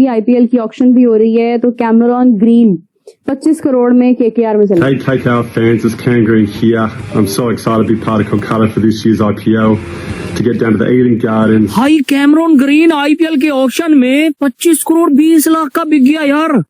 IPL की auction भी हो रही है, तो कैमरॉन ग्रीन 25 करोड़ में केकेआर में चला। Hey KKR fans, it's Cam Green here. I'm so excited to be part of Kolkata for this year's IPL, to get down to the Eden Gardens. भाई कैमरॉन ग्रीन आईपीएल के auction में 25 करोड़ 20 लाख का बिक गया यार।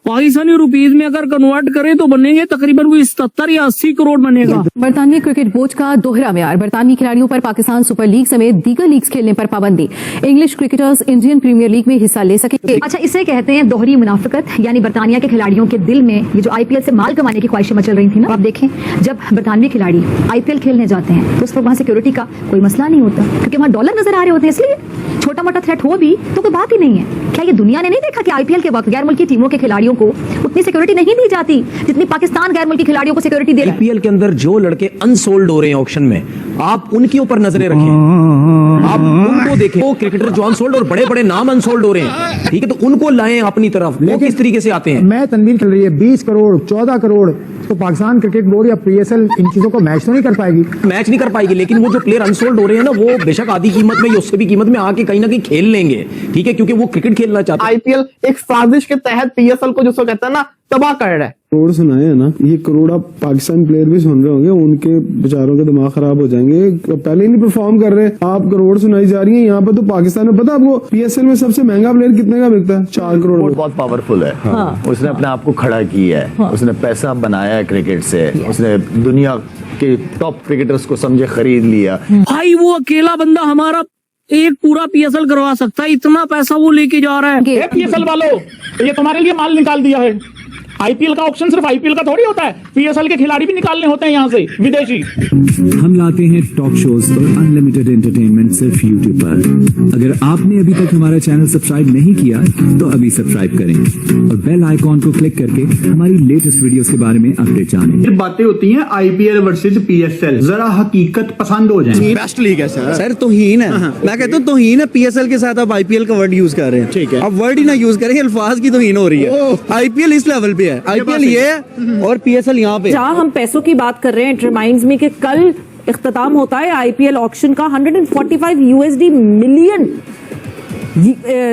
Pakistani rupees में अगर convert करें तो बनेंगे तकरीबन वो 77 या 80 करोड़ बनेगा। बरतानवी क्रिकेट बोर्ड का दोहरा म्यार, बरतानवी खिलाड़ियों पर पाकिस्तान सुपर लीग समेत दीगर लीग्स खेलने पर पाबंदी। English cricketers Indian Premier League में हिस्सा ले सकेंगे। अच्छा, इसे कहते हैं दोहरी मुनाफिकत, यानी बरतानिया के खिलाड़ियों के दिल में ये जो आईपीएल से माल कमाने की ख्वाहिशें मचल रही थी ना, आप देखें जब बरतानवी खिलाड़ी आईपीएल खेलने जाते हैं तो उस पर वहां सिक्योरिटी का कोई मसला नहीं होता, क्योंकि वहां डॉलर नजर आ रहे होते हैं, इसलिए छोटा मोटा थ्रेट हो भी तो कोई बात ही नहीं है। क्या ये दुनिया ने नहीं देखा कि आईपीएल के वक्त गैर मुल्की टीमों के खिलाड़ियों को उतनी सिक्योरिटी नहीं दी जाती जितनी पाकिस्तान गैर मुल्की खिलाड़ियों को सिक्योरिटी दे रहा है। आईपीएल के अंदर जो लड़के अनसोल्ड हो रहे हैं ऑक्शन में, आप उनके ऊपर नजरें रखें, आप उनको देखें। वो क्रिकेटर जो अनसोल्ड और बड़े बड़े नाम अनसोल्ड हो रहे हैं, ठीक है, तो उनको लाएं अपनी तरफ। वो किस तरीके से आते हैं? मैं तनवीर चल रही है 20 करोड़ 14 करोड़, तो पाकिस्तान क्रिकेट बोर्ड या पीएसएल इन चीजों को मैच तो नहीं कर पाएगी। मैच नहीं कर पाएगी, लेकिन वो जो प्लेयर अनसोल्ड हो रहे हैं ना, वो बेशक आधी कीमत में या उससे भी कीमत में आके कहीं ना कहीं खेल लेंगे, ठीक है, क्योंकि वो क्रिकेट खेलना चाहते हैं। आईपीएल एक साजिश के तहत पीएसएल को जिसको कहते हैं ना तबाह कर रहा है। करोड़ सुनाए है ना, ये करोड़ आप पाकिस्तान प्लेयर भी सुन रहे होंगे, उनके बेचारों के दिमाग खराब हो जाएंगे। पहले ही नहीं परफॉर्म कर रहे, आप करोड़ सुनाई जा रही है। यहाँ पर तो पाकिस्तान में पता आपको पीएसएल में सबसे महंगा प्लेयर कितने का बिकता है? 4 करोड़। बहुत पावरफुल है। हाँ। उसने अपने आप को खड़ा किया है। हाँ। उसने पैसा बनाया है क्रिकेट से। उसने दुनिया के टॉप क्रिकेटर्स को समझे खरीद लिया। भाई वो अकेला बंदा हमारा एक पूरा पीएसएल करवा सकता है, इतना पैसा वो लेके जा रहा है। पीएसएल वालों, ये तुम्हारे लिए माल निकाल दिया है। आईपीएल का ऑप्शन सिर्फ आईपीएल का थोड़ी होता है, पीएसएल के खिलाड़ी भी निकालने होते हैं यहाँ से विदेशी। हम लाते हैं टॉक शोज और अनलिमिटेड एंटरटेनमेंट सिर्फ यूट्यूब पर। अगर आपने अभी तक हमारा चैनल सब्सक्राइब नहीं किया तो अभी सब्सक्राइब करें और बेल आइकॉन को क्लिक करके हमारी लेटेस्ट वीडियोस के बारे में अपडेट जानें। बातें होती हैं आईपीएल वर्सेज पीएसएल, जरा हकीकत पसंद हो जाए। बेस्ट लीग है सर तौहीन है। मैं कहता हूँ तौहीन है पीएसएल के साथ। आप आईपीएल का वर्ड यूज कर रहे हैं, ठीक है, आप वर्ड ही ना यूज करें, अल्फाज की तौहीन हो रही है। आईपीएल इस लेवल पे है, आईपीएल ये है और पीएसएल यहाँ पे। जहाँ हम पैसों की बात कर रहे हैं, इट रिमाइंड्स मी कि कल इख्तिताम होता है आईपीएल ऑक्शन का। 145 यूएसडी मिलियन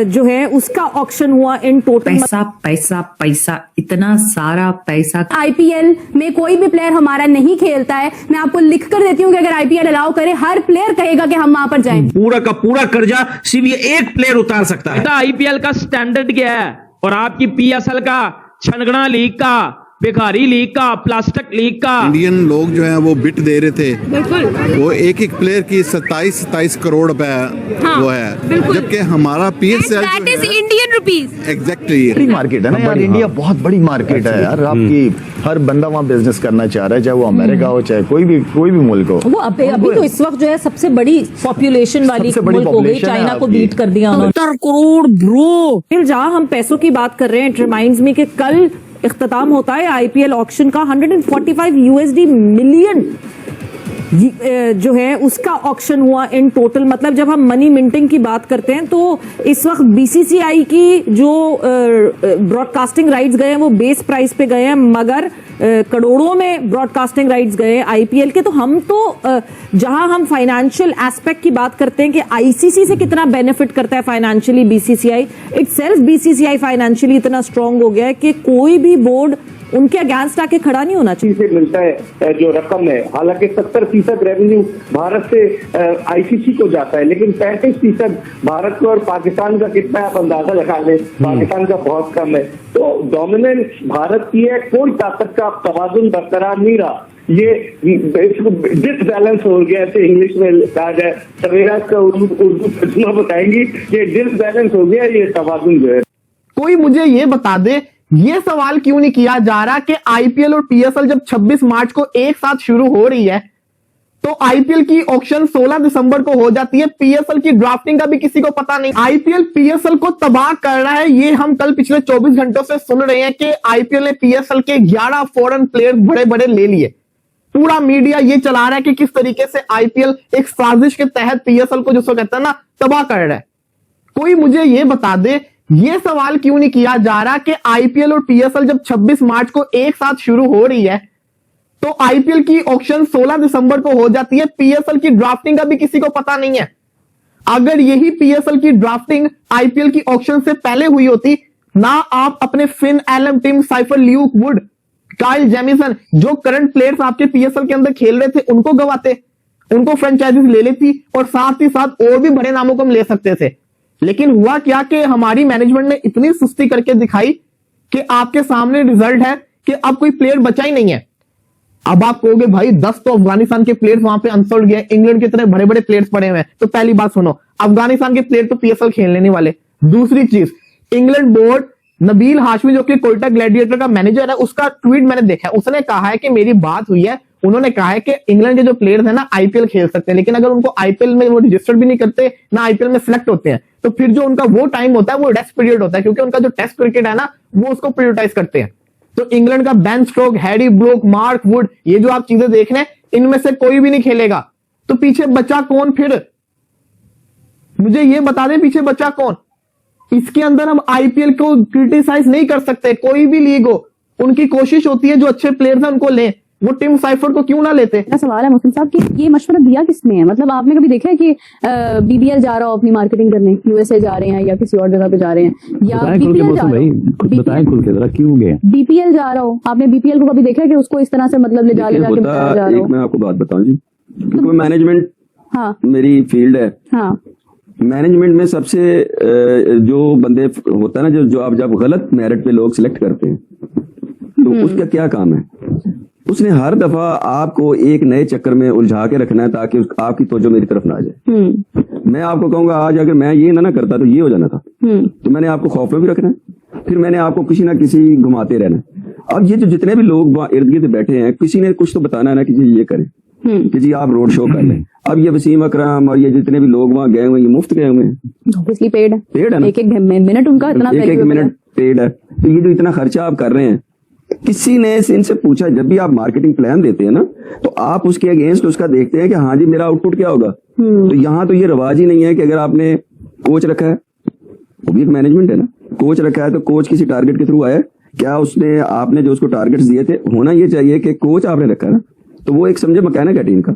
जो है उसका ऑक्शन हुआ इन टोटल। पैसा पैसा पैसा, इतना सारा पैसा। आईपीएल में कोई भी प्लेयर हमारा नहीं खेलता है। मैं आपको लिख कर देती हूँ कि अगर आईपीएल अलाउ करे, हर प्लेयर कहेगा कि हम वहां पर जाएं। पूरा का पूरा कर्जा सिर्फ ये एक प्लेयर उतार सकता है। आईपीएल का स्टैंडर्ड क्या है और आपकी पीएसएल का, छनगना लीग का, बेकारी लीग का, प्लास्टिक लीग का। इंडियन लोग जो हैं वो बिट दे रहे थे, वो एक एक प्लेयर की 27 करोड़ रुपए वो है, जबकि हमारा PSL Indian rupees exactly market है ना यार। इंडिया बहुत बड़ी मार्केट है यार। आपकी हर बंदा वहाँ बिजनेस करना चाह रहा है, चाहे वो अमेरिका हो चाहे कोई भी मुल्क हो। वो अभी तो इस वक्त जो है सबसे बड़ी पॉपुलेशन वाली मुल्क हो गई, चाइना को बीट कर दिया उन्होंने। 70 करोड़ ब्रो। फिर जहाँ हम पैसों की बात कर रहे हैं, इट रिमाइंड्स मी कि कल इख्तिताम होता है आईपीएल ऑक्शन का। 145 यूएसडी मिलियन जो है उसका ऑक्शन हुआ इन टोटल। मतलब जब हम मनी मिंटिंग की बात करते हैं तो इस वक्त बीसीसीआई की जो ब्रॉडकास्टिंग राइट्स गए हैं वो बेस प्राइस पे गए हैं, मगर करोड़ों में ब्रॉडकास्टिंग राइट्स गए हैं आईपीएल के। तो हम तो जहां हम फाइनेंशियल एस्पेक्ट की बात करते हैं कि आईसीसी से कितना बेनिफिट करता है financially BCCI, itself BCCI financially इतना स्ट्रांग हो गया है कि कोई भी बोर्ड उनके अगेंस्ट आके खड़ा नहीं होना चाहिए। से मिलता है जो रकम है, हालांकि 70% रेवेन्यू भारत से आईसीसी को जाता है, लेकिन 35% भारत को और पाकिस्तान का कितना आप अंदाजा लगा लें, पाकिस्तान का बहुत कम है। तो डोमिनेंस भारत की है, कोई ताकत का तवाजुन बरकरार नहीं रहा। ये डिसबैलेंस हो गया, ऐसे इंग्लिश में कहा जाए, सवेरा का उर्दू तर्जुमा बताएंगी, ये डिसबैलेंस हो गया, ये तवाजुन जो है। कोई मुझे ये बता दे, ये सवाल क्यों नहीं किया जा रहा कि आईपीएल और पीएसएल जब 26 मार्च को एक साथ शुरू हो रही है तो आईपीएल की ऑक्शन 16 दिसंबर को हो जाती है, पीएसएल की ड्राफ्टिंग का भी किसी को पता नहीं। आईपीएल पीएसएल को तबाह कर रहा है, ये हम कल पिछले 24 घंटों से सुन रहे हैं कि आईपीएल ने पीएसएल के 11 फॉरेन प्लेयर बड़े बड़े ले लिए। पूरा मीडिया ये चला रहा है कि किस तरीके से आईपीएल एक साजिश के तहत पीएसएल को जिसको कहते हैं ना तबाह कर रहा है। कोई मुझे ये बता दे, ये सवाल क्यों नहीं किया जा रहा कि आईपीएल और पीएसएल जब 26 मार्च को एक साथ शुरू हो रही है तो आईपीएल की ऑक्शन 16 दिसंबर को हो जाती है, पीएसएल की ड्राफ्टिंग का भी किसी को पता नहीं है। अगर यही पीएसएल की ड्राफ्टिंग आईपीएल की ऑक्शन से पहले हुई होती, ना आप अपने Finn Allen, Tim Seifert, Luke Wood, Kyle Jamieson, जो करंट प्लेयर्स आपके पीएसएल के अंदर खेल रहे थे, उनको गवाते, उनको फ्रेंचाइजीज ले लेती और साथ ही साथ और भी बड़े नामों को हम ले सकते थे। लेकिन हुआ क्या कि हमारी मैनेजमेंट ने इतनी सुस्ती करके दिखाई कि आपके सामने रिजल्ट है कि अब कोई प्लेयर बचा ही नहीं है। अब आप कहोगे भाई 10 तो अफगानिस्तान के प्लेयर्स वहां पे अनसोल्ड गए, इंग्लैंड के इतने बड़े बड़े प्लेयर्स पड़े हुए हैं। तो पहली बात सुनो, अफगानिस्तान के प्लेयर तो पीएसएल खेलने नहीं वाले। दूसरी चीज, इंग्लैंड बोर्ड, नबील हाशमी जो कि कोयटा ग्लैडिएटर का मैनेजर है, उसका ट्वीट मैंने देखा है। उसने कहा है कि मेरी बात हुई है, उन्होंने कहा है कि इंग्लैंड के जो प्लेयर्स हैं ना आईपीएल खेल सकते हैं, लेकिन अगर उनको आईपीएल में वो रजिस्टर्ड भी नहीं करते ना आईपीएल में सिलेक्ट होते हैं, तो फिर जो उनका वो टाइम होता है वो रेस्ट पीरियड होता है, क्योंकि उनका जो टेस्ट क्रिकेट है ना वो उसको प्रायोरिटाइज करते हैं। तो इंग्लैंड का Ben Stokes, Harry Brook, Mark Wood, ये जो आप चीजें देख रहे हैं, इनमें से कोई भी नहीं खेलेगा। तो पीछे बचा कौन फिर? मुझे ये बता दें पीछे बचा कौन? इसके अंदर हम आईपीएल को क्रिटिसाइज नहीं कर सकते, कोई भी लीग हो, उनकी कोशिश होती है जो अच्छे प्लेयर्स हैं उनको लें। वो टिम साइफर को क्यों ना लेते? मेरा सवाल है मुस्लिम साहब कि ये मशवरा दिया किसने है? मतलब आपने कभी देखा है कि बीबीएल जा रहा हो अपनी मार्केटिंग करने, यूएसए जा रहे हैं या किसी और जगह पे जा रहे हैं, या बीपीएल जा रहा हो, बताएं खुल के जरा क्यों गए? बीपीएल जा रहा हो, आपने बीपीएल को कभी देखा है कि उसको इस तरह से मतलब ले जाके बताया जा रहा हो? मैं आपको बात बताऊं जी, क्योंकि मैनेजमेंट हाँ मेरी फील्ड है। हाँ, मैनेजमेंट में सबसे जो बंदे होता है ना, जो आप जब गलत मेरिट पे लोग सिलेक्ट करते हैं, तो उसका क्या काम है? उसने हर दफा आपको एक नए चक्कर में उलझा के रखना है ताकि आपकी तवज्जो मेरी तरफ ना आ जाए। मैं आपको कहूंगा आज अगर मैं ये ना करता तो ये हो जाना था, तो मैंने आपको खौफ में भी रखना है, फिर मैंने आपको किसी ना किसी घुमाते रहना है। अब ये जो जितने भी लोग वहां इर्द गिर्द बैठे हैं, किसी ने कुछ तो बताना है ना कि जी ये करें, कि जी आप रोड शो कर लें। अब ये वसीम अकरम और ये जितने भी लोग वहां गए हुए हैं, ये मुफ्त गए हुए हैं, ऑब्वियसली पेड है ना, एक मिनट उनका इतना, एक मिनट पेड है। तो ये जो इतना खर्चा आप कर रहे हैं, किसी ने इनसे पूछा? जब भी आप मार्केटिंग प्लान देते हैं ना, तो आप उसके अगेंस्ट उसका देखते हैं कि हाँ जी मेरा आउटपुट क्या होगा। तो यहाँ तो ये रवाज ही नहीं है कि अगर आपने कोच रखा है, वो भी एक मैनेजमेंट है ना, कोच रखा है तो कोच किसी टारगेट के थ्रू आया, क्या उसने आपने जो उसको टारगेट्स दिए थे, होना ये चाहिए कि कोच आपने रखा है ना, तो वो एक समझे मैकेनिक है टीम का।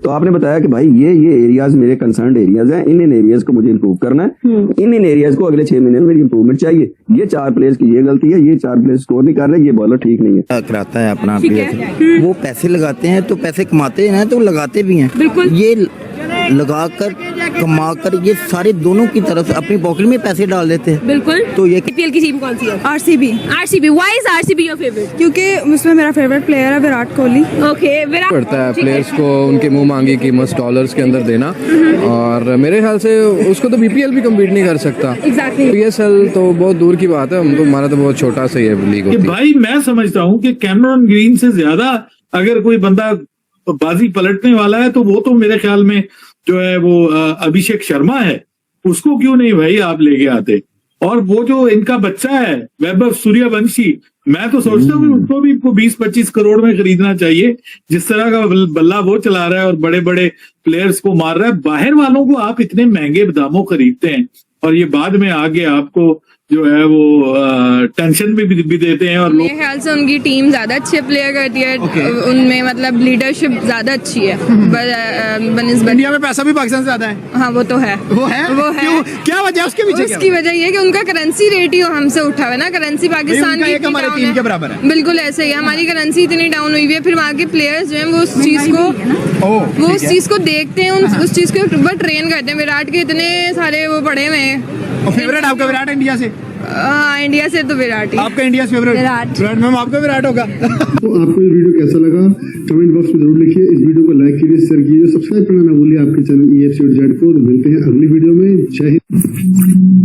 तो आपने बताया कि भाई ये एरियाज मेरे कंसर्न एरियाज हैं, इन एरियाज को मुझे इंप्रूव करना है, इन एरियाज को अगले 6 महीने में मेरी इंप्रूवमेंट चाहिए। ये 4 प्लेयर्स की ये गलती है, ये 4 प्लेयर्स स्कोर नहीं कर रहे, ये बॉलर ठीक नहीं है। कराता है अपना प्लेयर, वो पैसे लगाते हैं तो पैसे कमाते हैं तो लगाते भी हैं, बिल्कुल ये लगाकर कमाकर ये सारे दोनों की तरफ अपनी पॉकेट में पैसे डाल देते हैं। बिल्कुल। तो ये आईपीएल की टीम कौन सी है? RCB. RCB, why is RCB your favourite? क्योंकि उसमें मेरा फेवरेट प्लेयर है विराट कोहली। ओके, विराट पड़ता है प्लेयर्स को उनके मुंह मांगी कीमत डॉलर्स के अंदर देना, और मेरे ख्याल से उसको तो बीपीएल भी कम्पीट नहीं कर सकता। एग्जैक्टली। पीएसएल तो बहुत दूर की बात है, हम तो हमारा तो बहुत छोटा सा ही है लीग होती है। भाई मैं समझता हूँ कि कैमरॉन ग्रीन से ज्यादा अगर कोई बंदा बाजी पलटने वाला है तो वो तो मेरे ख्याल में जो है वो अभिषेक शर्मा है। उसको क्यों नहीं भाई आप लेके आते? और वो जो इनका बच्चा है वैभव सूर्यवंशी, मैं तो सोचता हूँ उसको भी 20-25 करोड़ में खरीदना चाहिए। जिस तरह का बल्ला वो चला रहा है और बड़े बड़े प्लेयर्स को मार रहा है, बाहर वालों को आप इतने महंगे दामों खरीदते हैं और ये बाद में आगे आपको जो है वो टेंशन भी देते हैं। और मेरे ख्याल से उनकी टीम ज्यादा अच्छे प्लेयर करती है, उनमें मतलब लीडरशिप ज्यादा अच्छी है। इंडिया में पैसा भी पाकिस्तान से ज्यादा है। हाँ वो तो है, वो है। क्यों? क्या वजह उसके पीछे? उसकी वजह ये है कि उनका करेंसी रेट ही हमसे उठा हुआ है ना, करेंसी पाकिस्तान की हमारी टीम के बराबर है। बिल्कुल ऐसे ही हमारी करेंसी इतनी डाउन हुई है, फिर वहाँ के प्लेयर्स जो है वो उस चीज को देखते हैं, उस चीज के ऊपर ट्रेन करते हैं। विराट के इतने सारे वो पड़े हुए हैं। फेवरेट आपका विराट इंडिया से? हाँ इंडिया से तो विराट ही। आपका इंडिया से फेवरेट? विराट मैम, आपका विराट होगा। तो आपको ये वीडियो कैसा लगा कमेंट बॉक्स में जरूर लिखिए। इस वीडियो को लाइक कीजिए, शेयर कीजिए, सब्सक्राइब करना ना भूलिए आपके चैनल EFC और जेड को। तो मिलते हैं अगली वीडियो में। जय हिंद।